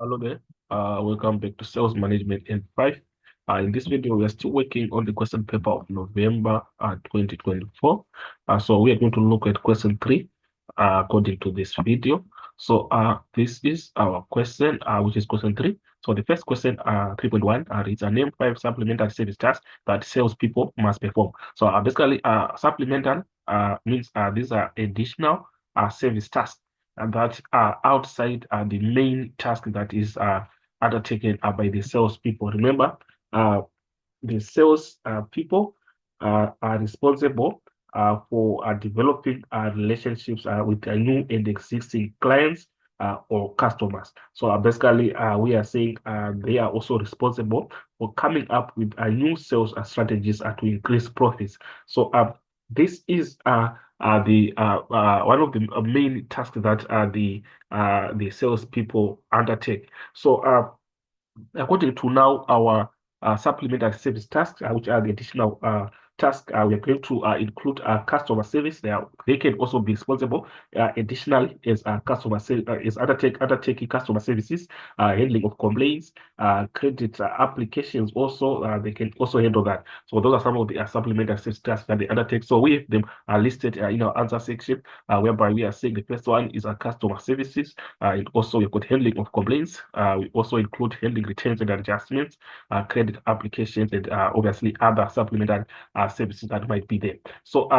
Hello there. Welcome back to Sales Management in 5. In this video, we are still working on the question paper of November 2024. So we are going to look at question 3 according to this video. So this is our question, which is question 3. So the first question, 3.1, reads, name 5 supplementary service tasks that salespeople must perform. So basically, supplemental means these are additional service tasks and that are outside the main task that is undertaken by the salespeople. Remember, uh, the sales people are responsible for developing relationships with new and existing clients or customers. So basically, we are saying they are also responsible for coming up with new sales strategies to increase profits. So this is the one of the main tasks that the salespeople undertake. So according to now our supplementary service tasks, which are the additional tasks, we are going to include customer service. They can also be responsible additionally as customer is undertaking customer services, handling of complaints, credit applications. Also, they can also handle that. So those are some of the supplementary service tasks that they undertake. So we have them listed in our answer section, whereby we are saying the first one is customer services. And also we've got handling of complaints. We also include handling returns and adjustments, credit applications, and obviously other supplementary services that might be there. So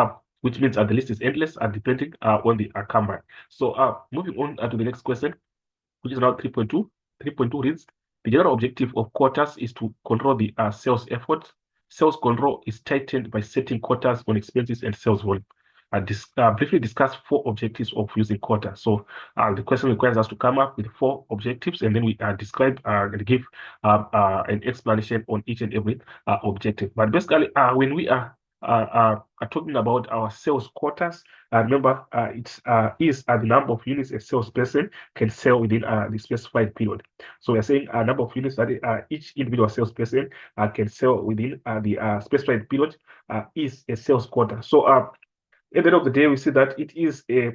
which means the list is endless depending on the combine. So moving on to the next question, which is now 3.2. 3.2 reads, the general objective of quotas is to control the sales effort. Sales control is tightened by setting quotas on expenses and sales volume. Briefly discuss 4 objectives of using quotas. So the question requires us to come up with 4 objectives, and then we describe and give an explanation on each and every objective. But basically, when we are talking about our sales quotas, remember it is the number of units a salesperson can sell within the specified period. So we're saying a number of units that each individual salesperson can sell within the specified period is a sales quota. So at the end of the day, we see that it is a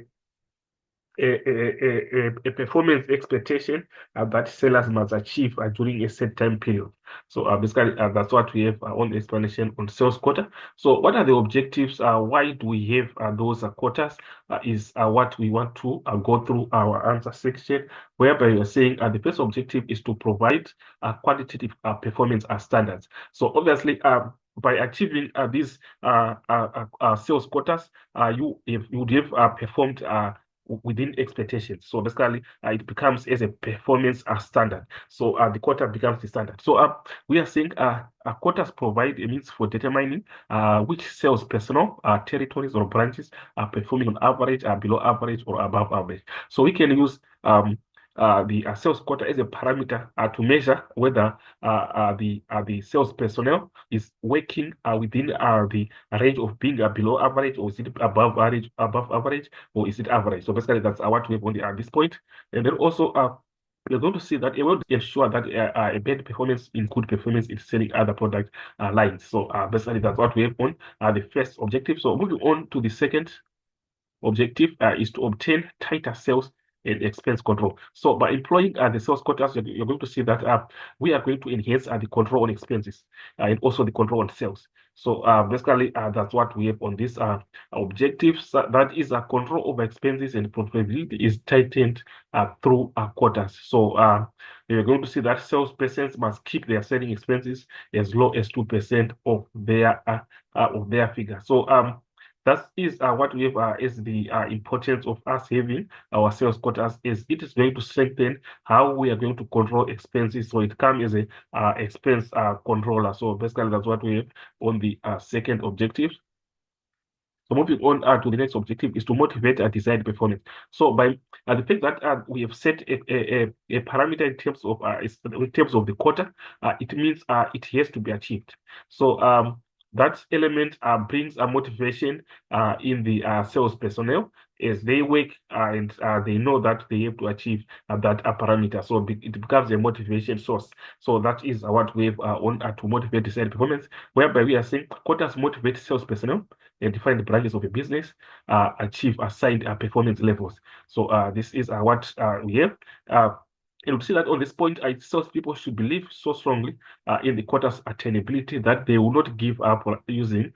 performance expectation that sellers must achieve during a set time period. So basically, that's what we have on the explanation on sales quota. So what are the objectives? Why do we have those quotas? Is what we want to go through our answer section, whereby we are saying the first objective is to provide quantitative performance standards. So obviously, by achieving these sales quotas, you would have performed within expectations. So basically, it becomes as a performance standard. So the quota becomes the standard. So we are saying quotas provide a means for determining which sales personnel, territories, or branches are performing on average, below average, or above average. So we can use the sales quota as a parameter to measure whether the sales personnel is working within the range of being below average, or is it above average, or is it average? So basically, that's what we have on at this point. And then also, we're going to see that it will ensure that a bad performance in good performance in selling other product lines. So basically, that's what we have on the first objective. So moving on to the second objective is to obtain tighter sales and expense control. So by employing the sales quotas, you're going to see that we are going to enhance the control on expenses and also the control on sales. So basically, that's what we have on this objective. So that is a control over expenses and profitability is tightened through quotas. So you're going to see that salespersons must keep their selling expenses as low as 2% of their figure. So that is what we have is the importance of us having our sales quotas, is it is going to strengthen how we are going to control expenses. So it comes as a expense controller. So basically that's what we have on the second objective. So moving on to the next objective is to motivate a desired performance. So by the fact that we have set a parameter in terms of the quota, it means it has to be achieved. So that element brings a motivation in the sales personnel as they work and they know that they have to achieve that parameter. So it becomes a motivation source. So that is what we have on to motivate desired performance, whereby we are saying quotas motivate sales personnel and define the branches of a business, achieve assigned performance levels. So this is what we have. And we see that on this point, salespeople should believe so strongly in the quota's attainability that they will not give up using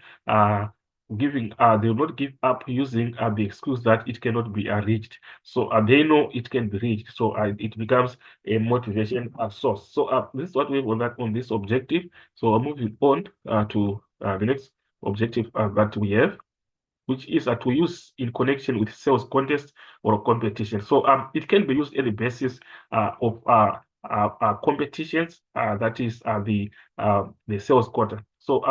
they will not give up using the excuse that it cannot be reached. So they know it can be reached. So it becomes a motivation source. So this is what we have on that on this objective. So moving on to the next objective that we have, which is to use in connection with sales contest or competition. So it can be used as the basis of competitions. That is the sales quota. So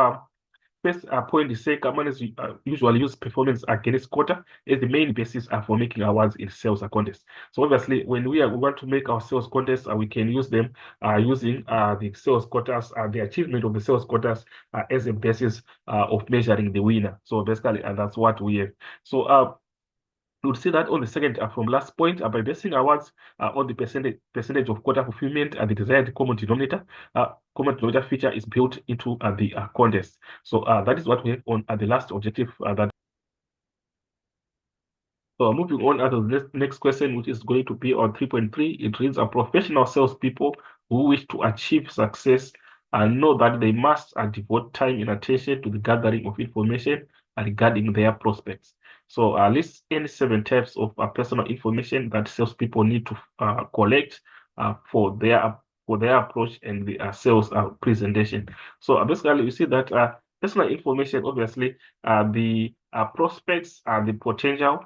first point is say companies usually use performance against quota as the main basis for making awards in sales contests. So obviously, when we want to make our sales contests, we can use them using the sales quotas, the achievement of the sales quotas as a basis of measuring the winner. So basically, that's what we have. So you would see that on the second from last point, by basing awards on the percentage of quota fulfillment and the desired common denominator feature is built into the contest. So that is what we have on the last objective. So moving on to the next question, which is going to be on 3.3, it reads: "A professional salespeople who wish to achieve success and know that they must devote time and attention to the gathering of information regarding their prospects." So list any 7 types of personal information that salespeople need to collect for their approach and the sales presentation. So basically, you see that personal information, obviously, the prospects are the potential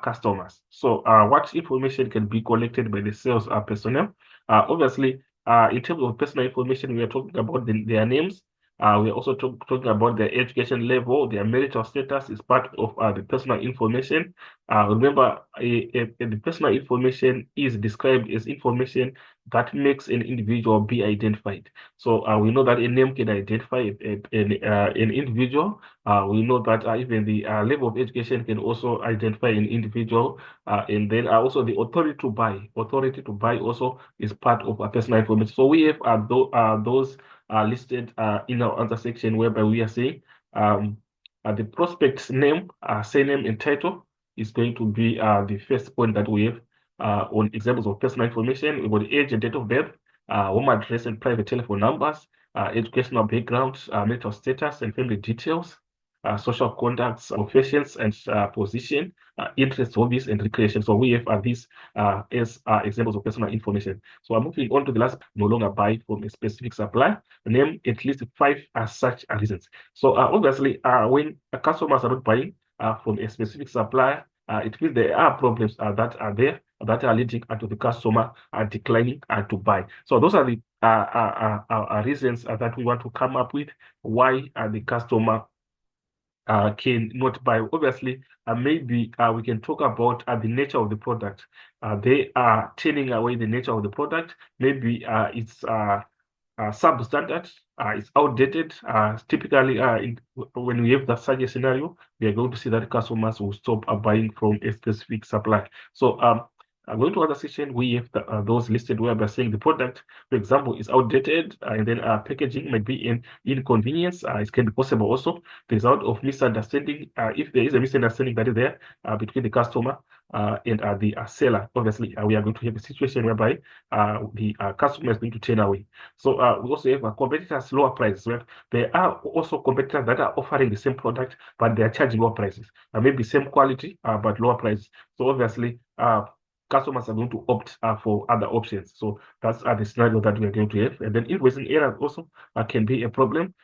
customers. So, what information can be collected by the sales personnel? Obviously, in terms of personal information, we are talking about their names. We are also talking about their education level, their marital status is part of the personal information. Remember, the personal information is described as information that makes an individual be identified. So we know that a name can identify an individual. We know that even the level of education can also identify an individual, and then also the authority to buy. Authority to buy also is part of personal information. So we have those listed in our answer section, whereby we are saying the prospect's name, surname, and title is going to be the first point that we have on examples of personal information. We've got the age and date of birth, home address and private telephone numbers, educational background, marital status and family details, social contacts, professions and position, interests, hobbies, and recreation. So we have these as examples of personal information. So I'm moving on to the last: no longer buy from a specific supplier. Name at least 5 such reasons. So obviously, when customers are not buying from a specific supplier, it means there are problems that are there that are leading to the customer declining to buy. So those are the reasons that we want to come up with why the customer can not buy. Obviously, maybe we can talk about the nature of the product. They are turning away the nature of the product. Maybe it's substandard, it's outdated. Typically, when we have that such a scenario, we are going to see that customers will stop buying from a specific supplier. So, going to other section, we have those listed where we're saying the product, for example, is outdated, and then packaging might be an inconvenience. It can be possible also the result of misunderstanding. If there is a misunderstanding that is there between the customer and the seller, obviously, we are going to have a situation whereby the customer is going to turn away. So we also have competitors lower prices. Well, there are also competitors that are offering the same product, but they are charging lower prices. Maybe same quality, but lower prices. So obviously, customers are going to opt for other options. So that's the scenario that we are going to have. And then invoicing errors also can be a problem.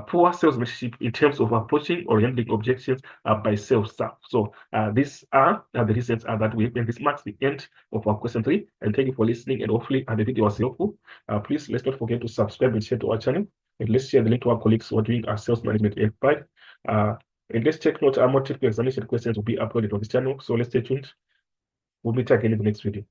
Poor salesmanship in terms of approaching or handling objections by sales staff. So these are the reasons that we have, and this marks the end of our question 3. And thank you for listening, and hopefully the video was helpful. Please let's not forget to subscribe and share to our channel, and let's share the link to our colleagues who are doing our sales management F5. And let's take note, our multiple examination questions will be uploaded on this channel. So let's stay tuned. We'll meet again in the next video.